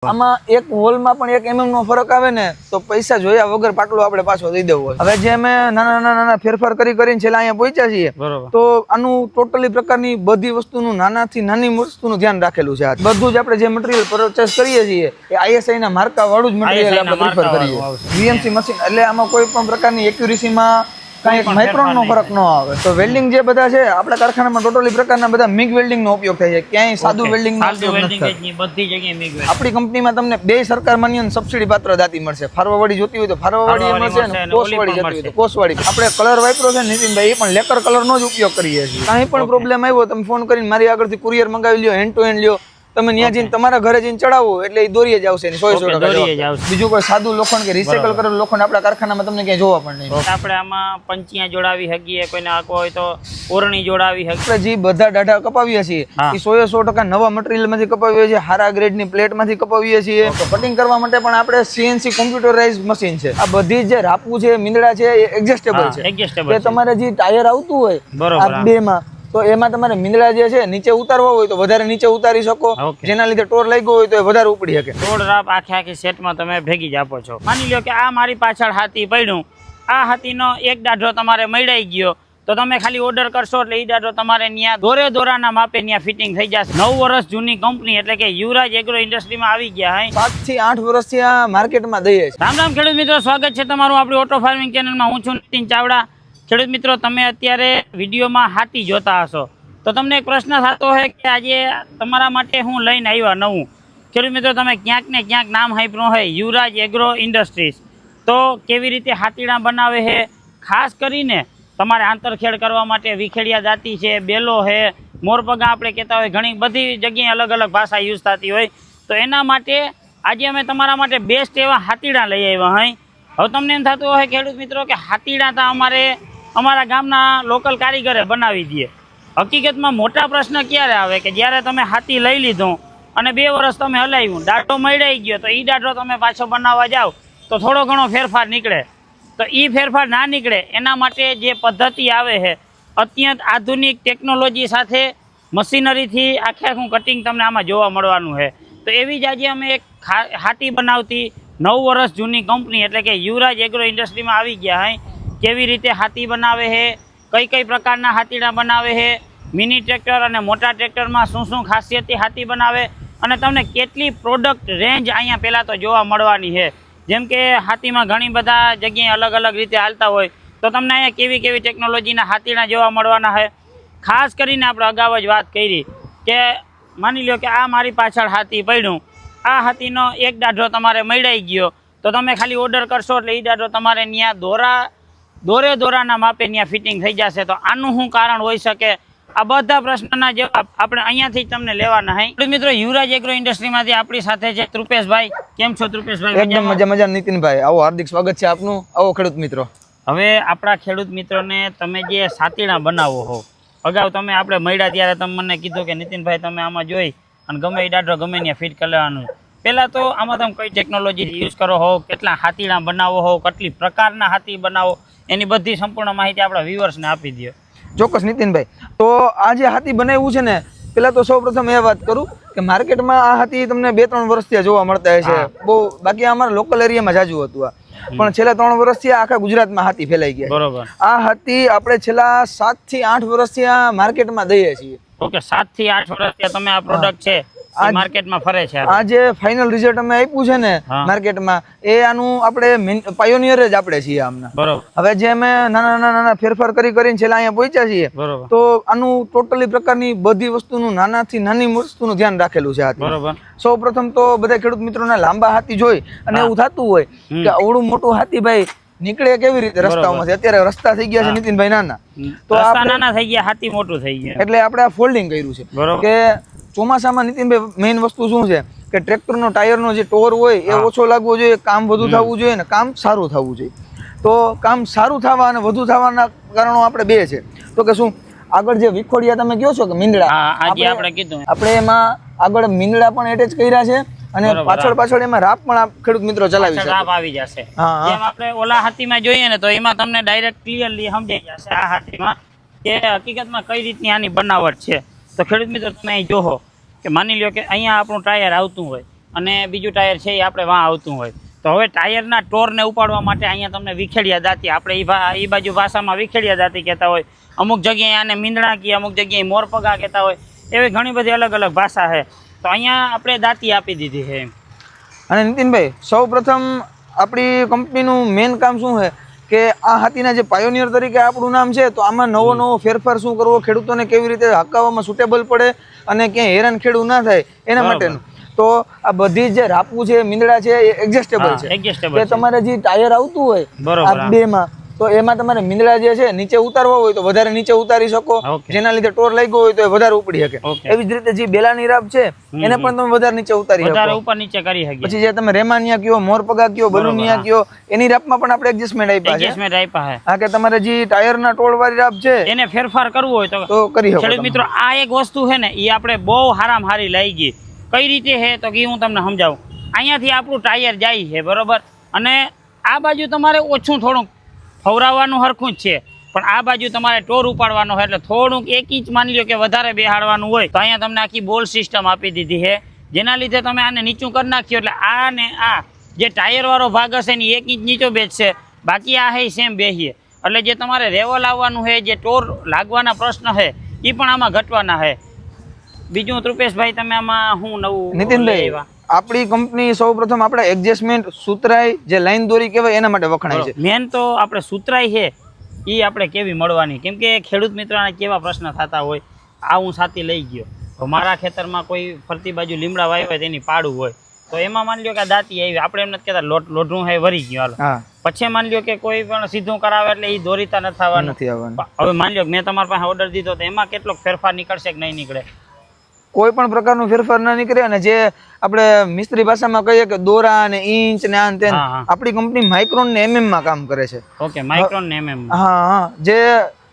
આમાં એક હોલમાં પણ એક mm નો ફરક આવે ને તો પૈસા જોયા વગર પાટલો આપણે પાછો દઈ દેવો. હવે જે અમે નાના ફેરફાર કરીને છેલ્લા અહીંયા પહોંચ્યા છીએ તો આનું ટોટલી પ્રકારની બધી વસ્તુનું નાનાથી નાની વસ્તુનું ધ્યાન રાખેલું છે. બધું જ આપણે જે મટીરિયલ પરચેસ કરીએ છીએ એ ISI ના માર્કા વાળું જ મટીરિયલ આપણે પ્રિફર કરીએ. VMC મશીન એટલે આમાં કોઈ પણ પ્રકારની એક્યુરેસીમાં કાંઈ માઇક્રોન નો ફરક ન આવે. તો વેલ્ડિંગ જે બધા છે આપણા કારખાનામાં ટોટલી પ્રકારના બધા મિગ વેલ્ડિંગ નો ઉપયોગ થાય છે. ક્યાંય સાદું વેલ્ડિંગ નો ઉપયોગ નથી થતો. બધી જગ્યાએ મિગ વેલ્ડિંગ. આપણી કંપનીમાં તમને બે સરકાર માન્ય સબસિડી પાત્ર દાતી મળશે. ફારવાવાળી જોતી હોય તો ફારવાવાળી મળશે અને કોસવાળી જોતી હોય તો કોસવાળી. આપણે કલર વાપરો છે નીતિનભાઈ, એ પણ લેકર કલર નો જ ઉપયોગ કરીએ છીએ. કાંઈ પણ પ્રોબ્લેમ આવ્યો તમે ફોન કરીને મારી આગળથી કુરિયર મંગાવી લ્યો, હેન્ડ ટુ હેન્ડ લ્યો, તમે ત્યાં જઈને તમારા ઘરે જઈને ચડાવો એટલે એ દોરીએ જ આવશે. 100% બીજું કોઈ સાદું લોખંડ કે રિસાયકલ કરેલું લોખંડ આપણા કારખાનામાં તમને ક્યાંય જોવા પણ નહીં. આપણે આમાં પંચિયા જોડાવી શકીએ, કોઈને આખો હોય તો ઓરણી જોડાવી શકીએ. આપણે જે બધા ડાઢા કપાવીએ છીએ એ 100% નવા મટીરિયલમાંથી કપાવીએ છીએ, સારા ગ્રેડની પ્લેટમાંથી કપાવીએ છીએ. તો કટિંગ કરવા માટે પણ આપણે CNC કોમ્પ્યુટરાઇઝ મશીન છે. આ બધી જે રાપુ છે, મીંદડા છે એ એડજસ્ટેબલ છે. એ તમારે જે ટાયર આવતું હોય આ બેમાં તો એમાં તમારે મીંદડા જે છે નીચે ઉતારવા હોય તો વધારે નીચે ઉતારી શકો, જેના લીધે ટોર લાગ્યો હોય તો એ વધારે ઉપડી શકે. ટોર રાપ આખી સેટમાં તમે ભેગી જ આપો છો. માની લો કે આ મારી પાછળ હાથી પડ્યું, આ હાથીનો એક દાઢો તમારે મળાઈ ગયો તો તમે ખાલી ઓર્ડર કરશો એટલે એ દાઢો તમારે ત્યાં દોરાના માપે ત્યાં ફિટિંગ થઈ જશે. 9 વર્ષ જૂની કંપની એટલે કે યુવરાજ એગ્રો ઇન્ડસ્ટ્રીમાં આવી ગયા. 7 થી 8 વર્ષથી આ માર્કેટમાં દઈએ છે. રામ રામ ખેડૂત મિત્રો, સ્વાગત છે તમારું આપણી ઓટો ફાર્મિંગ ચેનલમાં. હું છું નીતિન ચાવડા. ખેડૂત મિત્રો, તમે અત્યારે વિડીયોમાં હાથી જોતા હશો તો તમને એક પ્રશ્ન થતો હોય કે આજે તમારા માટે હું લઈને આવ્યા નવું. ખેડૂત મિત્રો, તમે ક્યાંક ને ક્યાંક નામ સાંભળ્યું હોય યુવરાજ એગ્રો ઇન્ડસ્ટ્રીઝ. તો કેવી રીતે હાથીડા બનાવે છે, ખાસ કરીને તમારે આંતરખેડ કરવા માટે વિખેડિયા જાતિ છે, બેલો છે, મોરપગા આપણે કહેતા હોય, ઘણી બધી જગ્યાએ અલગ અલગ ભાષા યુઝ થતી હોય. તો એના માટે આજે અમે તમારા માટે બેસ્ટ એવા હાથીડા લઈ આવ્યા હોય. હવે તમને એમ થતું હોય ખેડૂત મિત્રો કે હાથીડા તો અમારા ગામના લોકલ કારીગરે બનાવી દે. હકીકતમાં મોટા પ્રશ્ન ક્યારે આવે કે જ્યારે તમે હાથી લઈ લીધું અને 2 વર્ષ તમે હલાવ્યું, દાઢો મળાઈ ગયો તો એ દાઢો તમે પાછો બનાવવા જાઓ તો થોડો ઘણો ફેરફાર નીકળે. તો એ ફેરફાર ના નીકળે એના માટે જે પદ્ધતિ આવે છે અત્યંત આધુનિક ટેકનોલોજી સાથે મશીનરીથી આખું કટિંગ તમને આમાં જોવા મળવાનું છે. તો એવી જ આજે અમે એક હાથી બનાવતી 9 વર્ષ જૂની કંપની એટલે કે યુવરાજ એગ્રો ઇન્ડસ્ટ્રીમાં આવી ગયા હોય. કેવી રીતે હાથી બનાવે છે, કઈ પ્રકારના હાથીડા બનાવે છે, મિની ટ્રેક્ટર અને મોટા ટ્રેક્ટરમાં શું ખાસિયતથી હાથી બનાવે અને તમને કેટલી પ્રોડક્ટ રેન્જ અહીંયા પહેલાં તો જોવા મળવાની છે. જેમ કે હાથીમાં ઘણી બધા જગ્યાએ અલગ અલગ રીતે હાલતા હોય તો તમને અહીંયા કેવી ટેકનોલોજીના હાથીડા જોવા મળવાના છે. ખાસ કરીને આપણે અગાઉ જ વાત કરી કે માની લો કે આ મારી પાછળ હાથી પડ્યું, આ હાથીનો એક દાઢો તમારે મળાઈ ગયો તો તમે ખાલી ઓર્ડર કરશો એટલે એ દાઢો તમારે ત્યાં દોરાના માપે ત્યાં ફિટિંગ થઈ જશે. તો આનું શું કારણ હોઈ શકે? આ બધા પ્રશ્નના જવાબ આપણે અહીંયાથી જ તમને લેવાના છે. મિત્રો, યુવરાજ એગ્રો ઇન્ડસ્ટ્રીમાંથી આપણી સાથે છે તૃપેશભાઈ. કેમ છો તૃપેશભાઈ? એકદમ મજા નીતિનભાઈ. આવો, હાર્દિક સ્વાગત છે આપનું. આવો ખેડૂત મિત્રો. હવે આપણા ખેડૂત મિત્રોને તમે જે સાતીડા બનાવો હો, અગાઉ તમે આપણે મળ્યા ત્યારે તમે મને કીધું કે નીતિનભાઈ તમે આમાં જોઈ અને ગમે એ દાઢો ગમે ત્યાં ફિટ કરી લેવાનું. પહેલાં તો આમાં તમે કઈ ટેકનોલોજી યુઝ કરો હો, કેટલા હાથીડા બનાવો હો, કેટલી પ્રકારના હાથી બનાવો, એની બધી સંપૂર્ણ માહિતી આપણા વ્યુઅર્સને આપી દો. ચોક્કસ નીતિનભાઈ. તો આ જે હાથી બનાવ્યું છે ને, પેલા તો સૌપ્રથમ એ વાત કરું કે માર્કેટમાં આ હાથી તમને 2-3 વર્ષથી જોવા મળતા છે બહુ. બાકી અમારા લોકલ એરિયામાં જાજુ હતું આ, પણ છેલ્લા 3 વર્ષથી આખા ગુજરાતમાં હાથી ફેલાઈ ગયા. બરોબર. આ હાથી આપણે છેલ્લા 7 થી 8 વર્ષથી આ માર્કેટમાં દઈએ છીએ. ઓકે, 7 થી 8 વર્ષથી તમે આ પ્રોડક્ટ છે માર્કેટમાં ફરે છે. આ જે ફાઇનલ રિઝલ્ટ અમે આપ્યું છે ને માર્કેટમાં, એ આનું આપણે પાયોનિયર જ આપણે છીએ આમના. બરોબર. હવે જે અમે નાના ફેરફાર કરીને છેલ્લા અહીંયા પહોંચ્યા છીએ તો આનું ટોટલી પ્રકારની બધી વસ્તુનું નાનાથી નાની વસ્તુનું ધ્યાન રાખેલું છે. બરોબર. સૌપ્રથમ તો બધા ખેડૂત મિત્રોના લાંબા હાથી જોઈ અને એવું થતું હોય કે આવડું મોટું હાથી ભાઈ નીકળે કેવી રીતે રસ્તાઓમાંથી? અત્યારે રસ્તા થઈ ગયા છે નીતિનભાઈ નાના, તો નાના થઈ ગયા, હાથી મોટું થઈ ગયા. એટલે આપણે આ ફોલ્ડિંગ કર્યું છે કે ચોમાસામાં નીતિનભાઈ મેઇન વસ્તુ શું છે કે ટ્રેક્ટરનો ટાયરનો જે ટોર હોય એ ઓછો લાગવો જોઈએ, કામ વધુ થવું જોઈએ ને કામ સારું થવું જોઈએ. તો કામ સારું થવા અને વધુ થવાના કારણો આપણે 2 છે. તો કે શું, આગળ જે વિખોડિયા તમે કહો છો કે મીંદડા, આપણે એમાં આગળ મીંદડા પણ એટેચ કર્યા છે અને પાછળ એમાં રાપ પણ ખેડૂત મિત્રો ચલાવી શકે. રાપ આવી જશે. જેમ આપણે ઓલા હાથીમાં જોઈએ ને તો એમાં તમને ડાયરેક્ટ ક્લિયરલી સમજાઈ જશે આ હાથીમાં કે હકીકતમાં કઈ રીતની આની બનાવટ છે. તો ખેડૂત મિત્રો તમે અહીં જોવો કે માની લો કે અહીંયા આપણું ટાયર આવતું હોય અને બીજું ટાયર છે એ આપણે વાં આવતું હોય. તો હવે ટાયરના ટોરને ઉપાડવા માટે અહીંયા તમને વિખેડિયા દાંતી, આપણે એ બાજુ ભાષામાં વિખેડિયા દાંતી કહેતા હોય, અમુક જગ્યાએ આને મીંદડા કહે, અમુક જગ્યાએ મોરપગા કહેતા હોય, એવી ઘણી બધી અલગ અલગ ભાષા છે. તો અહીંયા આપણે દાંતી આપી દીધી છે. અને નીતિનભાઈ, સૌ પ્રથમ આપણી કંપનીનું મેઇન કામ શું છે કે આ હાથીના જે પાયોનિયર તરીકે આપણું નામ છે, તો આમાં નવો ફેરફાર શું કરવો, ખેડૂતોને કેવી રીતે હકાવવામાં સુટેબલ પડે અને ક્યાંય હેરાન ખેડૂત ના થાય એના માટેનું. તો આ બધી જે રાપવું છે, મીંદડા છે, એ એડજસ્ટેબલ છે. કે તમારે જે ટાયર આવતું હોય આ બેમાં, તો એમાં તમારે મીંદડા જે છે નીચે ઉતારવા હોય તો વધારે નીચે ઉતારી શકો, જેના લીધે ટોર લાગ્યો હોય તો એ વધારે ઉપડી શકે. એવી જ રીતે જે બેલાની રાપ છે એને પણ તમે વધારે નીચે ઉતારી શકો, વધારે ઉપર નીચે કરી શકો. પછી જે તમે રેમાનિયા કયો, મોરપગા કયો, બલુનિયા કયો, એની રાપમાં પણ આપણે એડજસ્ટમેન્ટ આપ્યા છે. હા, કે તમારે જે ટાયરના ટોળ વાળી રાપ છે એને ફેરફાર કરવું હોય તો કરી શકો. ખેડૂત મિત્રો, આ એક વસ્તુ છે ને, એ આપણે બહુ હારામાં હારી લઈ ગઈ. કઈ રીતે છે તો કે હું તમને સમજાવું. અહીંયાથી આપણું ટાયર જાય છે, બરોબર, અને આ બાજુ તમારે ઓછું થોડુંક ફવરાવવાનું હરખું જ છે, પણ આ બાજુ તમારે ટોર ઉપાડવાનો હોય એટલે થોડુંક 1 ઇંચ માની લો કે વધારે બેહાડવાનું હોય. તો અહીંયા તમને આખી બોલ સિસ્ટમ આપી દીધી છે, જેના લીધે તમે આને નીચું કરી નાખ્યો એટલે આ ને આ જે ટાયર વાળો ભાગ હશે ને 1 ઇંચ નીચો બેસશે, બાકી આ હે સેમ બેસીએ. એટલે જે તમારે રેવલ આવવાનું છે, જે ટોર લાગવાના પ્રશ્ન છે, એ પણ આમાં ઘટવાના છે. બીજું રૂપેશભાઈ, તમે આમાં હું નવું? નીતિનભાઈ, આપણી કંપની સૌ પ્રથમ આપણે એડજસ્ટમેન્ટ, સુતરાઈ, જે લાઈન દોરી કહેવાય એના માટે વખણાય છે. મેન તો આપણે સુતરાઈ છે એ આપણે કેવી મળવાની, કેમ કે ખેડૂત મિત્રોને કેવા પ્રશ્ન થતા હોય, આ હું સાથી લઈ ગયો, તો મારા ખેતરમાં કોઈ ફરતી બાજુ લીમડા વાવ્યા હોય તેની પાડું હોય, તો એમાં માની લો કે દાંતી આવી, આપણે એમ નથી કહેતા લોઢું હે વરી ગયો, હાલો. પછી માની લો કે કોઈ પણ સીધું કરાવે એટલે એ દોરીતા નથી આવવાનું. હવે માની લો કે મેં તમારા પાસે ઓર્ડર દીધો તો એમાં કેટલોક ફેરફાર નીકળશે કે નહીં નીકળે? કોઈ પણ પ્રકારનો ફેરફાર ના નીકળે. અને જે આપણે મિસ્ત્રી ભાષામાં કહીએ કે દોરા અને ઇંચ ને આન તેન, આપણી કંપની માઇક્રોન ને MM માં કામ કરે છે. ઓકે, માઇક્રોન ને MM. હા, જે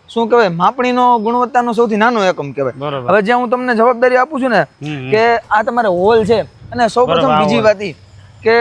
શું કહેવાય, માપણીનો ગુણવત્તાનો સૌથી નાનો એકમ કહેવાય. હવે જે હું તમને જવાબદારી આપું છું ને, કે આ તમારે હોલ છે, અને સૌ પ્રથમ બીજી વાત કે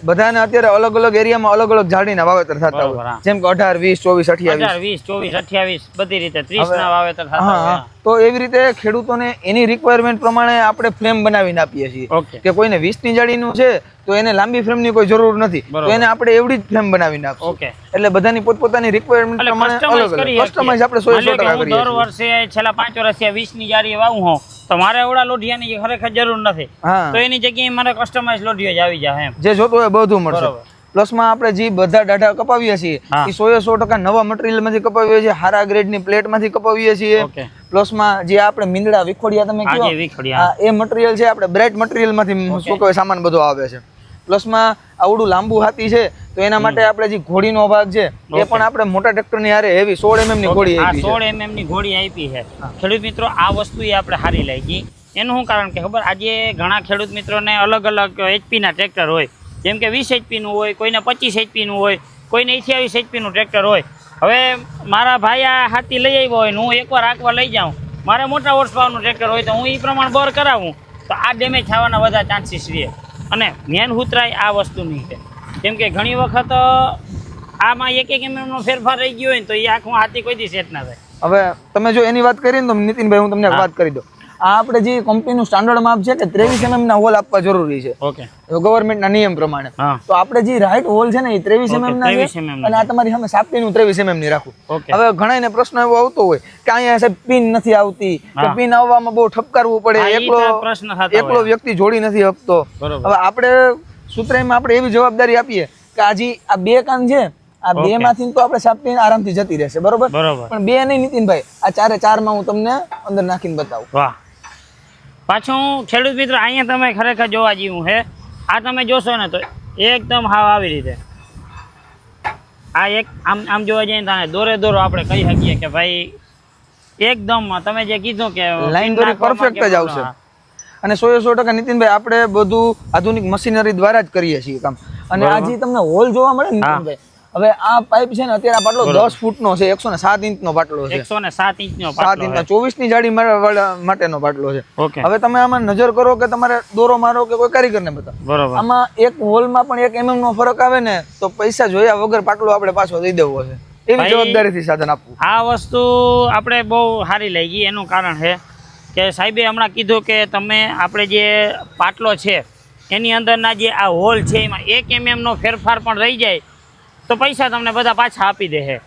બધાને અત્યારે અલગ અલગ એરિયામાં અલગ અલગ ઝાડીના વાવેતર થતા હોય, જેમ કે 18, 20, 24, 28 બધી રીતે 30 ના વાવેતર થતા હોય. તો એવી રીતે ખેડૂતોને એની રિક્વાયરમેન્ટ પ્રમાણે આપણે ફ્રેમ બનાવીને આપીએ છીએ. કે કોઈને 20 ની જાડીનું છે તો એને લાંબી ફ્રેમની કોઈ જરૂર નથી, તો એને આપણે એવડી જ ફ્રેમ બનાવીને આપીએ. એટલે બધાની પોતપોતાની રિક્વાયરમેન્ટ પ્રમાણે અલગ અલગ કસ્ટમાઇઝ આપણે 100% કરીએ. દર વર્ષે છેલ્લા 5 વર્ષથી 20 ની જાડી વાવું હું, તો મારે એવડા લોઢિયાની ખરેખર જરૂર નથી, તો એની જગ્યાએ મારે કસ્ટમાઇઝ લોઢિયો જ આવી જાય. જે જોતું હોય બધું મળશે. પ્લસમાં આપણે જે બધા ડાઢા કપાવીએ છીએ એ 100% નવા મટીરિયલમાંથી કપાવીએ છીએ, સારા ગ્રેડની પ્લેટમાંથી કપાવીએ છીએ. પ્લસમાં જે આપણે મીંદડા વિખોડિયા તમે કહો, એ મટીરિયલ છે આપણે બ્રાઇટ મટીરિયલમાંથી શું કહેવાય સામાન બધો આવે છે. પ્લસમાં આવડું લાંબુ હાથી છે તો એના માટે આપણે જે ઘોડીનો ભાગ છે એ પણ આપણે મોટા ટ્રેક્ટરની હારે હેવી 16 mm ની ઘોડી આપી છે. 16 mm ની ઘોડી આપી છે. ખેડૂત મિત્રો, આ વસ્તુ એ આપણે સારી લાગી. એનું શું કારણ કે ખબર, આજે ઘણા ખેડૂત મિત્રોને અલગ અલગ HP ના ટ્રેક્ટર હોય, જેમ કે 20 HP નું હોય, કોઈને 25 HP નું હોય, કોઈને 28 HP નું ટ્રેક્ટર હોય. હવે મારા ભાઈ આ હાથી લઈ આવ્યો હોય ને હું એકવાર આંકવા લઈ જાઉં, મારે મોટા હોર્સ પાવરનું ટ્રેક્ટર હોય તો હું એ પ્રમાણે બોર કરાવું, તો આ ડેમેજ થવાના બધા ચાન્સીસ રહે. અને મેન હુતરાય આ વસ્તુની છે, કેમ કે ઘણી વખત આમાં 1 mm નો ફેરફાર રહી ગયો હોય ને તો એ આખું હાથી કોઈ દી સેટ ના થાય. હવે તમે જો એની વાત કરી ને તો નીતિનભાઈ, હું તમને વાત કરી દઉં. આ આપણે જે કંપનીનું સ્ટાન્ડર્ડ માપ છે કે 23 mm ના હોલ આપવા જરૂરી છે. ઓકે, ગવર્મેન્ટના નિયમ પ્રમાણે. તો આપણે જે રાઈટ હોલ છે ને એ 23 mm ના છે, અને આ તમારી સામે સાપટીનું 23 mm ની રાખું. હવે ઘણાને પ્રશ્ન એવો આવતો હોય કે અહીંયા સાહેબ પિન નથી આવતી, કે પિન આવવામાં બહુ ઠપકારવું પડે, એકલો વ્યક્તિ જોડી નથી શકતો. હવે આપણે સૂત્રમાં આપણે એવી જવાબદારી આપીએ કે આ બે કાન છે, આ બે માંથી તો આપણે સાપટી આરામથી જતી રહેશે, બરોબર? પણ બે નહીં નીતિનભાઈ, આ 4 માં હું તમને અંદર નાખીને બતાવું. વાહ, પાછું ખેડૂત મિત્ર અહીંયા તમે ખરેખર જોવા જેવું છે. આ તમે જોશો ને તો એકદમ હાવ આવી રીતે આ એક આમ જોવા જઈએ તો દોરે દોરો આપણે કહી શકીએ કે ભાઈ એકદમ તમે જે કીધું કે લાઈન દોરી પરફેક્ટ જ આવશે. અને 100% નીતિનભાઈ આપણે બધું આધુનિક મશીનરી દ્વારા જ કરીએ છીએ કામ. અને આ જે તમને હોલ જોવા મળે ને નીતિનભાઈ, હવે આ પાઇપ છે ને અત્યારે આ પાટલો 10 ફૂટનો છે, 107 ઇંચનો પાટલો છે. 107 ઇંચનો 7 ઇંચનો 24 ની જાડી માટેનો પાટલો છે. હવે તમે આમાં નજર કરો કે તમારે દોરો મારો કે કોઈ કારીગરને બતાવો, આમાં એક હોલમાં પણ 1 mm નો ફરક આવે ને તો પૈસા જોયા વગર પાટલો આપણે પાછો દઈ દેવો છે. એવી જવાબદારીથી સાધન આપવું. આ વસ્તુ આપણે બહુ સારી લઈ ગઈ. એનું કારણ છે કે સાહેબે હમણાં કીધું કે તમે આપણે જે પાટલો છે એની અંદરના જે આ હોલ છે એમાં 1 mm નો ફેરફાર પણ રહી જાય તો પૈસા તમને બધા પાછા આપી દે છે.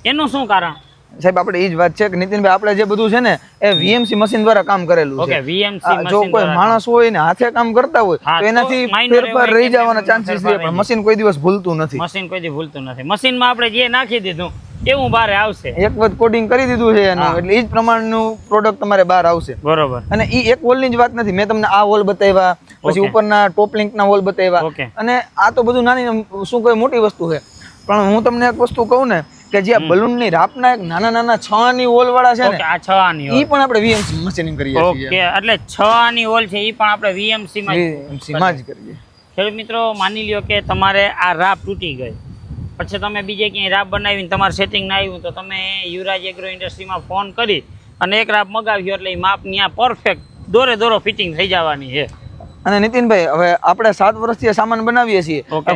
એનું શું કારણ? સાહેબ આપણે એ જ વાત છે કે નીતિનભાઈ આપણે જે બધું છે ને એ વીએમસી મશીન દ્વારા કામ કરેલું ઓકે છે. વીએમસી જો મશીન કોઈ માણસ હોય ને હાથે કામ કરતા હોય હા, તો તો એનાથી minor ફેરફાર એવો રહી 1 mm જવાના નો ચાન્સીસ ફેરફાર રહે, પણ મશીન કોઈ દિવસ ભૂલતું નથી. મશીન કોઈથી ભૂલતું નથી. મશીનમાં આપણે જે નાખી દીધું એવું બહાર આવશે. એક વખત કોડિંગ કરી દીધું છે એનું એટલે એ જ પ્રમાણનું પ્રોડક્ટ તમારે બહાર આવશે. બરોબર. અને એ એક વોલની જ વાત નથી, મેં તમને આ વોલ બતાવ્યા, પછી ઉપરના ટોપ લિંકના વોલ બતાવ્યા, ઓકે. અને આ તો બધું નાની શું કોઈ મોટી વસ્તુ છે, પણ હું તમને એક વસ્તુ કહું ને કે જે આ બલૂનની રાપના એક નાના નાના 6 આની વોલ વાળા છે ઓકે ને આ 6 આની ઈ પણ આપણે વીએમસી મશીનિંગ કરીએ છીએ. ઓકે એટલે 6 આની હોલ છે ઈ પણ આપણે વીએમસી માં VMC માં જ કરીએ. ખેડૂત મિત્રો માની લ્યો કે તમારે આ રાપ તૂટી ગઈ, પછી તમે બીજે ક્યાંય રાપ બનાવીને તમારે સેટિંગ ના આવ્યું તો તમે યુવરાજ એગ્રો ઇન્ડસ્ટ્રીમાં ફોન કરી અને એક રાપ મગાવ્યો એટલે એ માપ ત્યાં પરફેક્ટ દોરો ફિટિંગ થઈ જવાની છે. અને નીતિનભાઈ હવે આપણે 7 વર્ષથી આ સામાન બનાવીએ છીએ. ઓકે.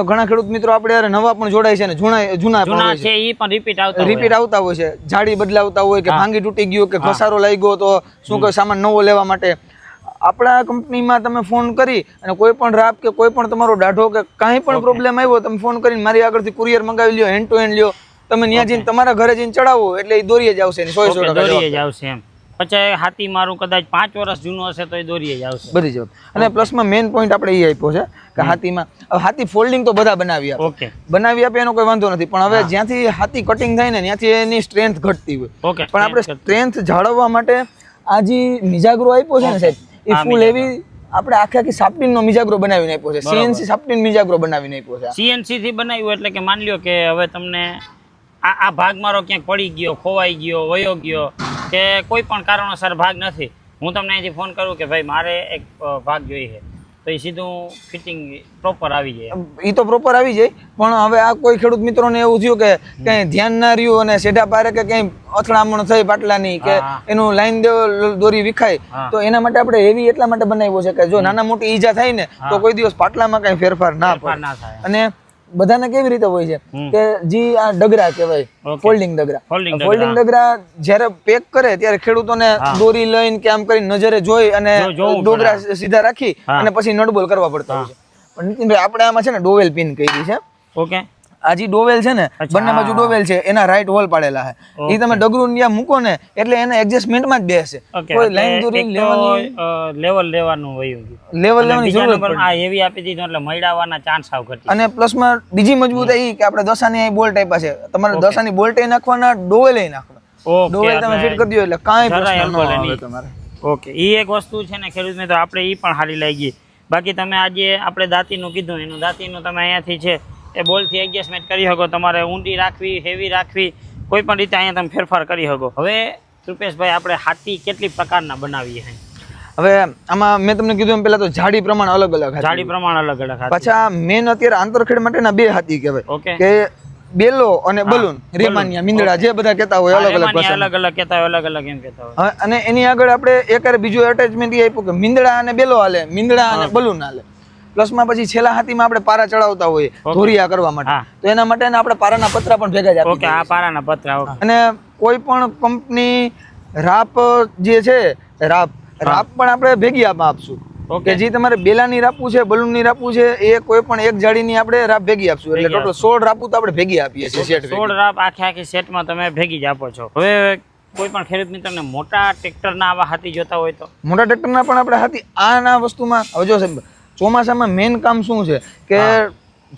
ઘણા ખેડૂત મિત્રો આપણે યાર નવા પણ જોડાય છે ને જૂના પણ હોય છે ઈ પણ રિપીટ આવતા રિપીટ આવતા હોય છે. જાડી બદલાવતા હોય કે ભાંગી તૂટી ગયું કે ઘસારો લાગી ગયો તો શું કહે સામાન નવો લેવા માટે આપણા કંપનીમાં તમે ફોન કરી અને કોઈ પણ રાપ કે કોઈ પણ તમારો દાઢો કે કાંઈ પણ પ્રોબ્લેમ આવ્યો તમે ફોન કરીને મારી આગળથી કુરિયર મંગાવી લ્યો, હેન્ડ ટુ હેન્ડ લ્યો, તમે ત્યાં જઈને તમારા ઘરે જઈને ચડાવો એટલે એ દોરીએ જ આવશે ને 100% દોરીએ જ આવશે એમ. પછી હાથી મારું કદાચ 5 વર્ષ જૂનું હશે તો એ દોરીએ જ આવશે બધી જવાબ. અને પ્લસમાં મેઇન પોઈન્ટ આપણે એ આપ્યો છે કે હાથીમાં હવે હાથી ફોલ્ડિંગ તો બધા બનાવી આપે, ઓકે બનાવી આપે એનો કોઈ વાંધો નથી, પણ હવે જ્યાંથી હાથી કટિંગ થાય ને ત્યાંથી એની સ્ટ્રેન્થ ઘટતી હોય. ઓકે પણ આપણે સ્ટ્રેન્થ જાળવવા માટે આ જે મિજાગરો આપ્યો છે ને સાહેબ એ ફૂલ એવી આપણે આખી સાપ્ટીનનો મિજાગરો બનાવીને આપ્યો છે. સીએનસી સાપ્ટીન મિજાગરો બનાવીને આપ્યો છે. સીએનસી થી બનાવ્યું એટલે કે માની લ્યો કે હવે તમને આ ભાગ મારો ક્યાંક પડી ગયો, ખોવાઈ ગયો, વયો ગયો કે કોઈ પણ કારણોસર ભાગ નથી, હું તમને અહીંથી ફોન કરું કે ભાઈ મારે એક ભાગ જોઈએ તો એ સીધું ફિટિંગ પ્રોપર આવી જાય. એ તો પ્રોપર આવી જાય, પણ હવે આ કોઈ ખેડૂત મિત્રોને એવું થયું કે કંઈ ધ્યાન ના રહ્યું અને સેઢા પારે કે કંઈ અથડામણ થઈ પાટલાની કે એનું લાઈન દોરી વિખાય તો એના માટે આપણે હેવી એટલા માટે બનાવ્યો છે કે જો નાના મોટી ઈજા થાય ને તો કોઈ દિવસ પાટલામાં કઈ ફેરફાર ના પડે. અને બધાને કેવી રીતે હોય છે કે જે આ ડગરા કહેવાય, ફોલ્ડિંગ ડગરા, ફોલ્ડિંગ ડગરા જ્યારે પેક કરે ત્યારે ખેડૂતોને દોરી લઈને કે આમ કરીને નજરે જોઈ અને ડોગરા સીધા રાખી અને પછી નટબોલ કરવા પડતા હોય છે. પણ નીતિનભાઈ આપણે આમાં છે ને ડોવેલ પિન કરી છે. ઓકે આ જે ડોવેલ છે ને બંને બાજુ ડોવેલ છે એના રાઈટ હોલ પાડેલા છે. એ તમે ડગરું ત્યાં મૂકો ને એટલે એને એડજસ્ટમેન્ટમાં જ બેસે. કોઈ લાઈન દોરી લેવાની લેવલ લેવાનું હોય લેવલ લેવાની જરૂર પડે. આ હેવી આપી દીધું એટલે મૈડાવાના ચાન્સ આવ ઘટી. અને પ્લસમાં બીજી મજબૂતાઈ કે આપણે દસાની બોલ્ટ આપ્યા છે, તમારે દસાની બોલ્ટ નાખવાના, ડોવેલ નાખવાના. ડોવેલ તમે ફિટ કરી દો એટલે કાંઈ પ્રશ્ન ન આવે તમારે. ઓકે એ એક વસ્તુ છે ને ખેડૂત મિત્રો આપણે એ પણ હારી લાગી. બાકી તમે આજે આપણે દાંતીનું કીધું એનું દાંતીનું તમે અહીંયાથી છે એ બોલથી એડજસ્ટમેન્ટ કરી શકો, તમારે ઊંડી રાખવી, હેવી રાખવી, કોઈ પણ રીતે અહીંયા તમે ફેરફાર કરી શકો. હવે કૃપેશભાઈ આપણે હાથી કેટલી પ્રકારના બનાવીએ છીએ? હવે આમાં મેં તમને કીધું એમ પહેલા તો જાડી પ્રમાણ અલગ અલગ, જાડી પ્રમાણ અલગ અલગ. પાછા મેન અત્યારે આંતરખેડ માટેના 2 હાથી કહેવાય કે બેલો અને બલૂન, રેમાનિયા, મીંદડા જે બધા કહેતા હોય અલગ અલગ ભાષામાં. અલગ અલગ કહેતા હોય, અલગ અલગ એમ કહેતા હોય. અને એની આગળ આપણે એક બીજું એટેચમેન્ટ એ આપ્યું કે મીંદડા અને બેલો હાલે, મીંદડા અને બલૂન હાલે. પ્લસમાં પછી છેલ્લા હાથીમાં આપણે પારા ચડાવતા હોઈએ ધોરિયા કરવા માટે, તો એના માટે આપણે પારાના પતરા પણ ભેગા જ આપીએ. ઓકે આ પારાના પતરા. અને કોઈ પણ કંપની રાપ જે છે રાપ પણ આપણે ભેગી આપશું કે જે તમારે બેલાની રાપવું છે, બલૂનની રાપવું છે, એ કોઈ પણ એક જાળીની આપણે રાપ ભેગી આપશું. એટલે ટોટલ 16 રાપું તો આપણે ભેગી આપીએ છીએ. સેટ 16 રાપ આખી સેટમાં તમે ભેગી જ આપો છો. હવે કોઈ પણ ખેડૂત મિત્રને મોટા ટ્રેક્ટરના આવા હાથી જોતા હોય તો મોટા ટ્રેક્ટરના પણ આપણે હાથી આના વસ્તુમાં હવે જો સાહેબ ચોમાસામાં મેઇન કામ શું છે કે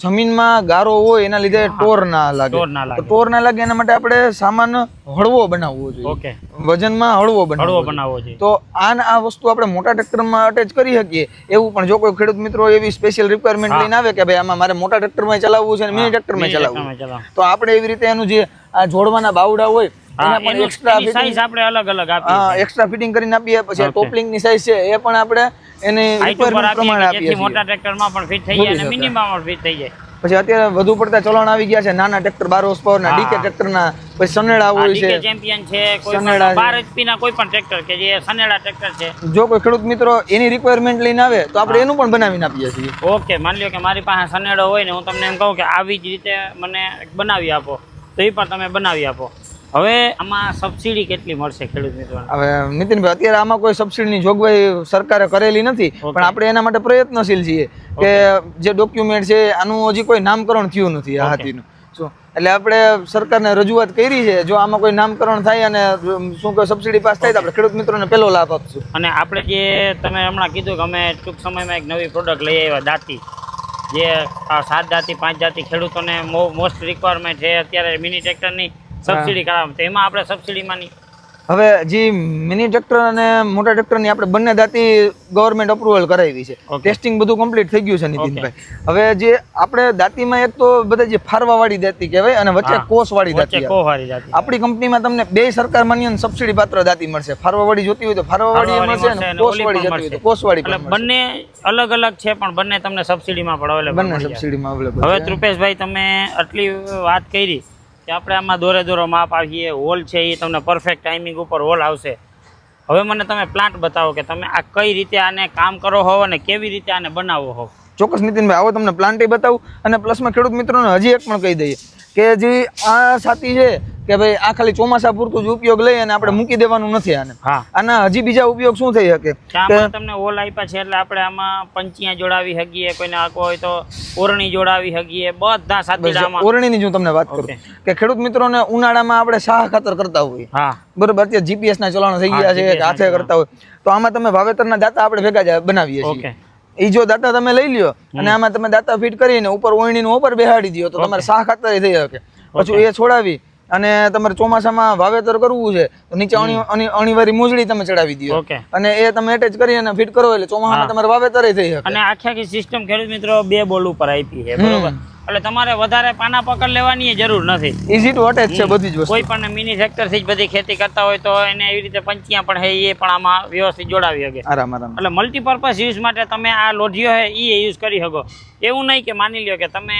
જમીનમાં ગારો હોય એના લીધે ટોર ના લાગે. ટોર ના લાગે એના માટે આપણે સામાન હળવો બનાવવો જોઈએ. ઓકે વજનમાં હળવો બનાવવો જોઈએ. તો આ વસ્તુ આપણે મોટા ટ્રેક્ટરમાં અટેચ કરી શકીએ. એવું પણ જો કોઈ ખેડૂત મિત્રો એવી સ્પેશિયલ રિક્વાયરમેન્ટ લઈને આવે કે ભાઈ આમાં મારે મોટા ટ્રેક્ટરમાં ચલાવવું છે અને મિની ટ્રેક્ટરમાં ચલાવવું, તો આપણે એવી રીતે એનું જે આ જોડવાના બાવડા હોય એના પણ એક્સ્ટ્રા સાઈઝ આપણે અલગ અલગ આપીએ. એક્સ્ટ્રા ફિટિંગ કરીને આપીએ. પછી ટોપ લિંકની સાઈઝ છે એ પણ આપણે એની રિક્વાયરમેન્ટ પ્રમાણે આપીએ. મોટા ટ્રેક્ટરમાં પણ ફિટ થઈ જાય અને મિનિમમ પણ ફિટ થઈ જાય. પછી અત્યારે વધુ પડતા ચલણ આવી ગયા છે નાના ટ્રેક્ટર 12 હોર્સ પાવર ના, ડીકે ટ્રેક્ટર ના, પછી સનેડા હોય છે, ડીકે ચેમ્પિયન છે, કોઈ 12 HP ના કોઈ પણ ટ્રેક્ટર કે જે સનેડા ટ્રેક્ટર છે. જો કોઈ ખેડૂત મિત્રો એની રિક્વાયરમેન્ટ લઈને આવે તો આપણે એનું પણ બનાવીને આપીએ છીએ. ઓકે માની લ્યો કે મારી પાસે સનેડો હોય ને હું તમને એમ કહું કે આવી જ રીતે મને બનાવી આપો તો એ પણ તમે બનાવી આપો. હવે આમાં સબસિડી કેટલી મળશે ખેડૂત મિત્રોને? હવે નીતિનભાઈ અત્યારે આમાં કોઈ સબસિડીની જોગવાઈ સરકારે કરેલી નથી, પણ આપણે એના માટે પ્રયત્નશીલ છીએ કે જે ડોક્યુમેન્ટ છે આનું હજી કોઈ નામકરણ થયું નથી આ હાથીનું. શું એટલે આપણે સરકારને રજૂઆત કરી છે, જો આમાં કોઈ નામકરણ થાય અને શું કોઈ સબસિડી પાસ થાય તો આપણે ખેડૂત મિત્રોને પહેલો લાભ આપશું. અને આપણે જે તમે હમણાં કીધું કે અમે ટૂંક સમયમાં એક નવી પ્રોડક્ટ લઈ આવ્યા, દાંતી, જે 7 દાંતી 5 દાંતી ખેડૂતોને મોસ્ટ રિક્વાયરમેન્ટ છે અત્યારે મિની ટ્રેક્ટરની સબસિડી કરાવવામાં, તો એમાં આપણે સબસિડીમાંની હવે જે મિની ટ્રેક્ટર અને મોટા ટ્રેક્ટરની આપણે બંને દાંતી ગવર્મેન્ટ અપ્રુવલ કરાવી છે, ટેસ્ટિંગ બધું કમ્પ્લીટ થઈ ગયું છે નીતિનભાઈ. હવે જે આપણે દાંતીમાં એક તો બધા જે ફારવાવાળી દાંતી કહેવાય અને વચ્ચે કોસવાળી દાંતી આવે. આપણી કંપનીમાં તમને બે સરકાર માન્ય સબસિડી પાત્ર દાંતી મળશે. ફારવાવાળી જોતી હોય તો ફારવાવાળી મળશે અને કોસવાળી જોતી હોય તો કોસવાળી પણ મળશે. બંને અલગ અલગ છે પણ બંને તમને સબસિડીમાં પણ અવેલેબલ. બંને સબસિડીમાં અવેલેબલ. હવે રૂપેશભાઈ તમે આટલી વાત કરી કે આપણે આમાં દોરે માપ આવીએ, હોલ છે એ તમને પરફેક્ટ ટાઈમિંગ ઉપર હોલ આવશે. હવે મને તમે પ્લાન્ટ બતાવો કે તમે આ કઈ રીતે આને કામ કરો હો અને કેવી રીતે આને બનાવો હો. ચોક્કસ નીતિનભાઈ, આવો તમને પ્લાન્ટ બતાવું અને પ્લસમાં ખેડૂત મિત્રોને હજી એક પણ કહી દઈએ કે જે આ છાતી છે કે ભાઈ આ ખાલી ચોમાસા પૂરતું જ ઉપયોગ લઈ અને આપણે મૂકી દેવાનું નથી આને. આના હજી બીજા ઉપયોગ શું થઈ શકે? તમને હોલ આપ્યા છે એટલે આપણે આમાં પંચિયા જોડાવી શકીએ, કોઈને આખો હોય તો ઓરણી જોડાવી શકીએ, બધા સાથે. ઓરણીની હું તમને વાત કરું કે ખેડૂત મિત્રોને ઉનાળામાં આપણે શાહ ખાતર કરતા હોઈએ, બરોબર, અત્યારે જીપીએસ ના ચલણ થઈ ગયા છે, હાથે કરતા હોય તો આમાં તમે વાવેતરના દાતા આપણે ભેગા બનાવીએ છીએ. એ જો દાતા તમે લઈ લ્યો અને આમાં તમે દાતા ફિટ કરીને ઉપર ઓયણીનું ઉપર બેહાડી દો તો તમારે શાહ ખાતર થઈ શકે. પછી એ છોડાવી અને તમારે ચોમાસામાં વાવેતર કરવું છે તો નીચે અણીવારી મોજડી તમે ચડાવી દો અને એ તમે એટેચ કરી અને ફિટ કરો એટલે ચોમાસામાં તમારે વાવેતર થઈ શકે. અને આખી સિસ્ટમ ખેડૂત મિત્રો 2 બોલ ઉપર આપી છે, બરોબર, એટલે તમારે વધારે પાના પકડ લેવાની જરૂર નથી. ઈઝી ટુ અટેચ છે બધી જ વસ્તુ. કોઈ પણ મિની ટ્રેક્ટર થી જ બધી ખેતી કરતા હોય તો એને એવી રીતે પંચિયા પણ હે એ પણ આમાં વ્યવસ્થિત જોડાવી શકે આરામ. એટલે મલ્ટીપર્પઝ યુઝ માટે તમે આ લોઢિયો હે એ યુઝ કરી શકો. એવું નહીં કે માની લ્યો કે તમે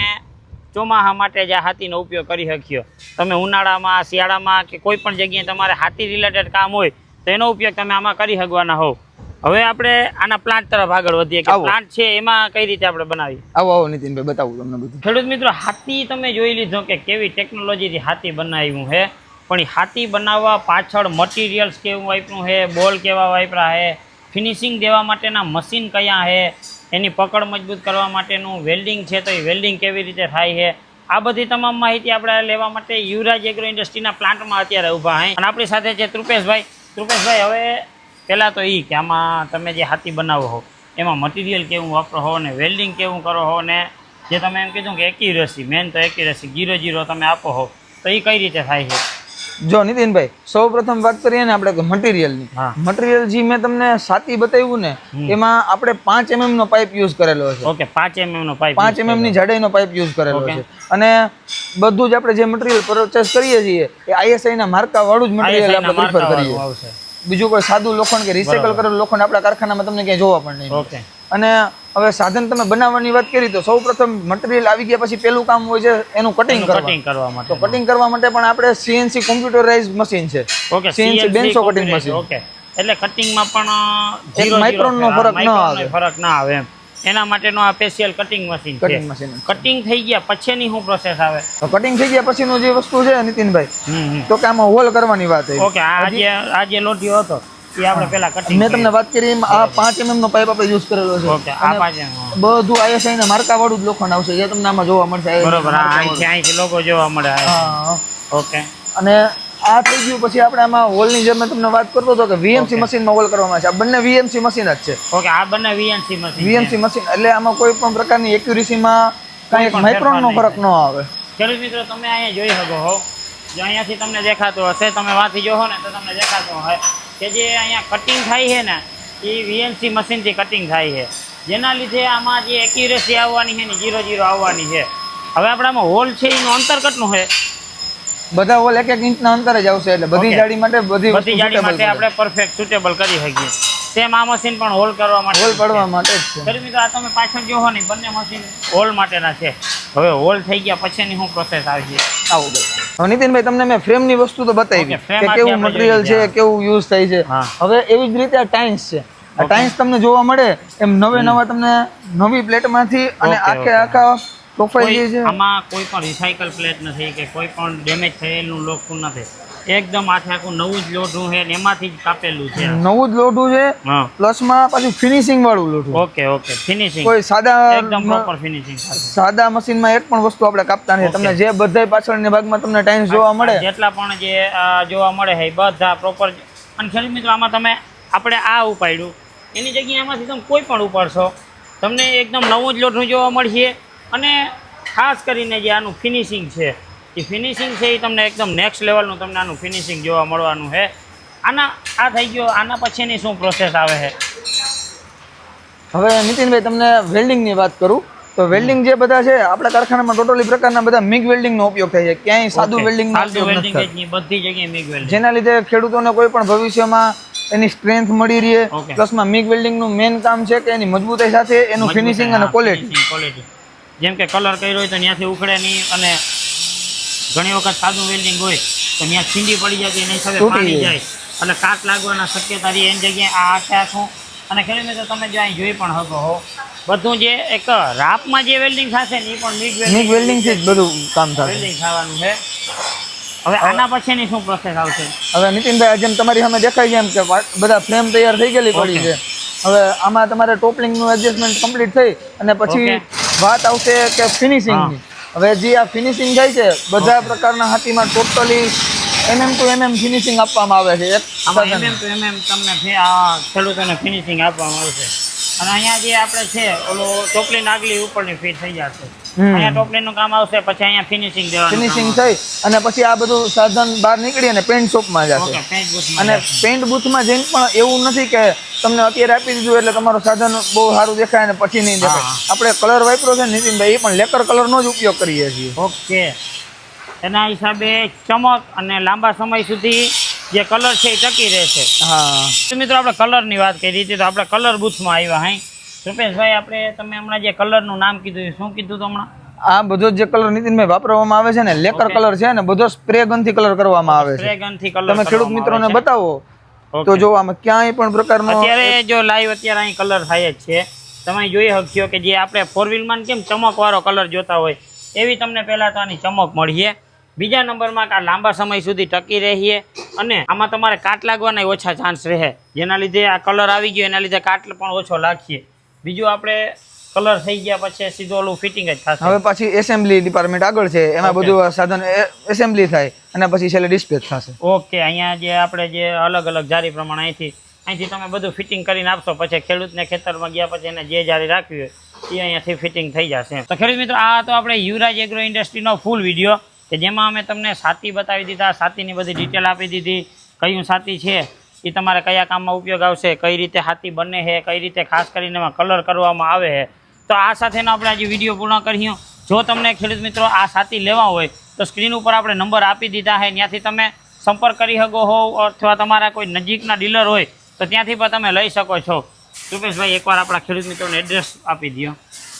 ચોમાસા માટે જ આ હાથીનો ઉપયોગ કરી શક્યો, તમે ઉનાળામાં શિયાળામાં કે કોઈ પણ જગ્યાએ તમારે હાથી રિલેટેડ કામ હોય તો એનો ઉપયોગ તમે આમાં કરી શકવાના હોવ. હવે આપણે આના પ્લાન્ટ તરફ આગળ વધીએ કે પ્લાન્ટ છે એમાં કઈ રીતે આપણે બનાવીએ. આવો નીતિનભાઈ, બતાવું તમને બધું. ખેડૂત મિત્રો, હાથી તમે જોઈ લીધો કે કેવી ટેકનોલોજીથી હાથી બનાવ્યું છે, પણ એ હાથી બનાવવા પાછળ મટીરિયલ્સ કેવું વાપર્યું છે, બોલ કેવા વાપરા છે, ફિનિશિંગ દેવા માટેના મશીન કયા છે, એની પકડ મજબૂત કરવા માટેનું વેલ્ડિંગ છે તો એ વેલ્ડિંગ કેવી રીતે થાય છે, આ બધી તમામ માહિતી આપણે લેવા માટે યુવરાજ એગ્રો ઇન્ડસ્ટ્રીના પ્લાન્ટમાં અત્યારે ઊભા છે અને આપણી સાથે છે રૂપેશભાઈ. રૂપેશભાઈ, હવે પહેલાં તો એ કે આમાં તમે જે હાથી બનાવો હો એમાં મટીરિયલ કેવું વાપરો હો અને વેલ્ડિંગ કેવું કરો હો ને જે તમે એમ કીધું કે એક્યુરેસી, મેન તો એક્યુરેસી 0-0 તમે આપો હો તો એ કઈ રીતે થાય છે? જો નીતિનભાઈ, સૌ પ્રથમ વાત કરીએ ને આપણે મટીરિયલની. મટીરિયલ જે મેં તમને છાતી બતાવ્યું ને એમાં આપણે 5 mm નો પાઇપ યુઝ કરેલો છે. ઓકે, 5 mm નો પાઇપ, 5 mm ની જાડાઈનો પાઇપ યુઝ કરેલો છે. અને બધું જ આપણે જે મટીરિયલ પરચેસ કરીએ છીએ એ ISI ના માર્કા વાળું જ મટીરિયલ આપણે પ્રિફર કરીએ. બીજું કોઈ સાદું લોખંડ કે રિસાયકલ કરેલું લોખંડ આપણા કારખાનામાં તમને ક્યાંય જોવા પણ નહીં. ઓકે. અને હવે સાધન તમે બનાવવાની વાત કરી તો સૌ પ્રથમ મટીરિયલ આવી ગયા પછી પેલું કામ હોય છે એનું કટિંગ કરવા માટે. તો કટિંગ કરવા માટે પણ આપણે CNC કોમ્પ્યુટરાઇઝ મશીન છે. ઓકે, CNC બેન્સો કટિંગ મશીન. ઓકે, એટલે કટિંગમાં પણ 1 માઇક્રોન નો ફરક ના આવે એમ. એના માટેનો આ સ્પેશિયલ કટિંગ મશીન છે. કટિંગ થઈ ગયા પછીની શું પ્રોસેસ આવે? કટિંગ થઈ ગયા પછીનો જે વસ્તુ છે નીતિનભાઈ, તો કે આમાં હોલ કરવાની વાત છે. ઓકે, આ જે લોઢિયો હતો એ આપણે પહેલા કટિંગ, મેં તમને વાત કરી આ 5 mm નો પાઇપ આપણે યુઝ કરેલો છે. ઓકે, આ 5 mm બધું ISI ના માર્કા વાળું જ લોખંડ આવશે જે તમને આમાં જોવા મળશે. બરોબર, અહીંથી લોગો જોવા મળે. ઓકે, અને આ થઈ ગયું પછી આપણે આમાં હોલની જે મેં તમને વાત કરતો હતો કે VMC મશીનમાં હોલ કરવામાં છે. આ બંને VMC મશીન જ છે. ઓકે, આ બંને VMC મશીન એટલે આમાં કોઈ પણ પ્રકારની એક્યુરેસીમાં કાંઈ માઇક્રોન નો ફરક ન આવે. ખેડૂત મિત્રો, તમે અહીંયા જોઈ શકો હો, જો અહીંયાથી તમને દેખાતું હશે, તમે વાંથી જોહો ને તો તમને દેખાતું હોય કે જે અહીંયા કટિંગ થાય છે ને એ VMC મશીનથી કટિંગ થાય છે, જેના લીધે આમાં જે એક્યુરેસી આવવાની છે ને 0-0 આવવાની છે. હવે આપણે આમાં હોલ છે એનું અંતર કેટલું છે? બધા હોલ 1-1 ઇંચના અંતરે જ આવશે એટલે બધી જાડી માટે બધી જાડી માટે આપણે પરફેક્ટ સુટેબલ કરી શકીએ. સેમ આ મશીન પણ હોલ કરવા માટે, હોલ પડવા માટે જ છે. ખેડૂત મિત્રો, આ તમે પાછળ જોવો ને બંને મશીન હોલ માટેના છે. હવે હોલ થઈ ગયા પછીની શું પ્રોસેસ આવી છે આવું બધું. નીતિનભાઈ, તમને મેં ફ્રેમની વસ્તુ તો બતાવી કે કેવું મટીરિયલ છે, કેવું યુઝ થાય છે. હવે એવી જ રીતે આ ટાઇન્સ છે. આ ટાઇન્સ તમને જોવા મળે એમ નવા તમને નવી પ્લેટમાંથી અને આખા પ્રોફાઇલ જે છે આમાં કોઈ પણ રિસાયકલ પ્લેટ નથી કે કોઈ પણ ડેમેજ થયેલું લોખંડ નથી. એકદમ આખે આખું નવું જ લોઢું છે ને એમાંથી જ કાપેલું છે. નવું જ લોઢું છે, હા પ્લસ માં પાછું ફિનિશિંગ વાળું લોઢું. ઓકે ઓકે ફિનિશિંગ કોઈ સાદા એકદમ પ્રોપર ફિનિશિંગ. સાદા મશીનમાં એક પણ વસ્તુ આપણે કાપતા નથી. તમને જે બધાય પાછળની ભાગમાં તમને ટાઈમ જોવા મળે, જેટલા પણ જે જોવા મળે છે બધા પ્રોપર. અને ખેડૂત મિત્રો આમાં તમે આપણે આ ઉપાડ્યું એની જગ્યાએ એમાંથી તમે કોઈ પણ ઉપાડશો તમને એકદમ નવું જ લોઢું જોવા મળશે. અને ખાસ કરીને જે આનું ફિનિશિંગ છે એ ફિનિશિંગ છે એ તમને એકદમ નેક્સ્ટ લેવલનું તમને આનું ફિનિશિંગ જોવા મળવાનું છે. આના આ થઈ ગયો, આના પછીની શું પ્રોસેસ આવે છે? હવે નીતિનભાઈ તમને વેલ્ડિંગની વાત કરું તો વેલ્ડિંગ જે બધા છે આપણા કારખાનામાં ટોટલી પ્રકારના બધા મિગ વેલ્ડિંગનો ઉપયોગ થાય છે. ક્યાંય સાદું વેલ્ડિંગનો ઉપયોગ નથી થતો. બધી જગ્યાએ મિગ વેલ્ડિંગ, જેના લીધે ખેડૂતોને કોઈ પણ ભવિષ્યમાં એની સ્ટ્રેન્થ મળી રહે. પ્લસમાં મિગ વેલ્ડિંગનું મેઇન કામ છે કે એની મજબૂતાઈ સાથે એનું ફિનિશિંગ અને ક્વોલિટી. જેમ કે કલર કર્યો હોય તો ત્યાંથી ઉખડે નહીં, અને ઘણી વખત સાદું વેલ્ડિંગ હોય તો ત્યાં છીંડી પડી જાય એની સાથે પાણી જાય એટલે કાટ લાગવાના શક્યતા રહી. એની જગ્યાએ આ આખે આખું. અને ખેડૂત મિત્રો તમે જો અહીં જોઈ પણ શકો હો બધું જે એક રાપમાં જે વેલ્ડિંગ થશે ને એ પણ મિગ વેલ્ડિંગથી જ બધું કામ થશે. વેલ્ડિંગ થવાનું છે. હવે આના પછીની શું પ્રોસેસ આવશે? હવે નીતિનભાઈ જેમ તમારી સામે દેખાય છે એમ કે બધા ફ્રેમ તૈયાર થઈ ગયેલી પડી છે. હવે આમાં તમારે ટોપલિંગનું એડજસ્ટમેન્ટ કમ્પ્લીટ થઈ અને પછી વાત આવશે કે ફિનિશિંગની. હવે જે આ ફિનિશિંગ થાય છે બધા પ્રકારના હાથીમાં totally MM to MM finishing આપવામાં આવે છે. MM to MM તમને ખેડૂતોને ફિનિશિંગ આપવામાં આવશે. અને અહીંયા જે આપણે છે ઓલો ટોપલી નાગલી ઉપરની ફીટ થઈ જશે. અહીંયા ટોપલીનું કામ આવશે, પછી અહીંયા ફિનિશિંગ દેવાનું. ફિનિશિંગ થઈ અને પછી આ બધું સાધન બહાર નીકળી અને પેન્ટ શોપમાં જશે. અને પેન્ટ બૂથમાં જઈને પણ એવું નથી કે તમને અત્યારે આપી દીધું એટલે તમારું સાધન બહુ સારું દેખાય અને પછી નહીં દેખાય. આપણે કલર વાપરો છે નીતિનભાઈ એ પણ લેકર કલરનો જ ઉપયોગ કરીએ છીએ. ઓકે, એના હિસાબે ચમક અને લાંબા સમય સુધી જે કલર છે એ ટકી રહેશે. હા મિત્રો આપણે કલરની વાત કરી હતી તો આપણે કલર બૂથમાં આવ્યા. હાઈ રૂપેશભાઈ, આપણે તમે હમણાં જે કલરનું નામ કીધું શું કીધું હમણાં? આ બધો જે કલર નીતિનભાઈ વાપરવામાં આવે છે ને લેકર કલર છે ને બધો સ્પ્રે ગનથી કલર કરવામાં આવે છે. સ્પ્રે ગનથી કલર તમે ખેડૂત મિત્રોને બતાવો તો જો આમાં ક્યાંય પણ પ્રકારનો અત્યારે જો લાઈવ અત્યારે અહીં કલર થાય જ છે. તમે જોઈ શકશો કે જે આપણે 4 વ્હીલમાં કેમ ચમકવાળો કલર જોતા હોય એવી તમને પહેલાં તો આની ચમક મળીએ. બીજા નંબરમાં આ લાંબા સમય સુધી ટકી રહીએ અને આમાં તમારે કાટ લાગવાના ઓછા ચાન્સ રહે. જેના લીધે આ કલર આવી ગયો એના લીધે કાટ પણ ઓછો લાગીએ. બીજું આપણે કલર થઈ ગયા પછી સીધો ઓલું ફિટિંગ જ થશે. હવે પછી એસેમ્બલી ડિપાર્ટમેન્ટ આગળ છે, એમાં બધું સાધન એસેમ્બલી થાય અને પછી છેલ્લે ડિસ્પેચ થશે. ઓકે, અહીંયા જે આપણે જે અલગ અલગ જારી પ્રમાણે અહીંથી તમે બધું ફિટિંગ કરીને આપશો. પછી ખેડૂતને ખેતરમાં ગયા પછી એને જે જારી રાખવી હોય એ અહીંયાથી ફિટિંગ થઈ જશે. તો ખેડૂત મિત્રો, આ તો આપણે યુવરાજ એગ્રો ઇન્ડસ્ટ્રીનો ફૂલ વિડીયો કે જેમાં અમે તમને સાથી બતાવી દીધા, સાથીની બધી ડિટેલ આપી દીધી. કયું સાથી છે એ તમારે કયા કામમાં ઉપયોગ આવશે, કઈ રીતે હાથી બને છે, કઈ રીતે ખાસ કરીને એમાં કલર કરવામાં આવે છે. તો આ સાથેનો આપણે આજે વિડીયો પૂર્ણ કર્યો. જો તમને ખેડૂત મિત્રો આ સાથી લેવા હોય તો સ્ક્રીન ઉપર આપણે નંબર આપી દીધા છે, ત્યાંથી તમે સંપર્ક કરી શકો હો. અથવા તમારા કોઈ નજીકના ડીલર હોય તો ત્યાંથી પણ તમે લઈ શકો છો. રૂપેશભાઈ, એકવાર આપણા ખેડૂત મિત્રોને એડ્રેસ આપી દો.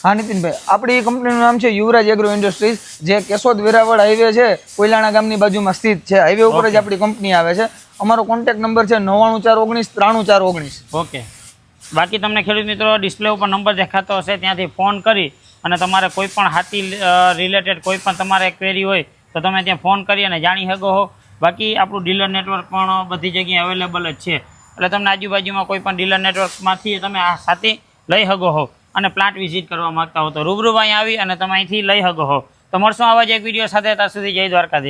હા નીતિનભાઈ, આપણી કંપનીનું નામ છે યુવરાજ એગ્રો ઇન્ડસ્ટ્રીઝ, જે કેશોદ વેરાવળ હાઈવે છે, કોયલાણા ગામની બાજુમાં સ્થિત છે. હાઈવે ઉપર જ આપણી કંપની આવે છે. અમારો કોન્ટેક્ટ નંબર છે 9941933419. ઓકે, બાકી તમને ખેડૂત મિત્રો ડિસ્પ્લે ઉપર નંબર દેખાતો હશે, ત્યાંથી ફોન કરી અને તમારે કોઈ પણ હાથી રિલેટેડ કોઈ પણ તમારે ક્વેરી હોય તો તમે ત્યાં ફોન કરી અને જાણી શકો હો. બાકી આપણું ડીલર નેટવર્ક પણ બધી જગ્યાએ અવેલેબલ જ છે, એટલે તમને આજુબાજુમાં કોઈ પણ ડીલર નેટવર્કમાંથી તમે આ સાથી લઈ શકો હો. અને પ્લાન્ટ વિઝિટ કરવા માંગતા હો તો રૂબરૂ અહીં આવી અને તમે અહીંથી લઈ શકો હો. તો મળશું આવા જ એક વિડીયો સાથે. ત્યાં સુધી જય દ્વારકાધીશ.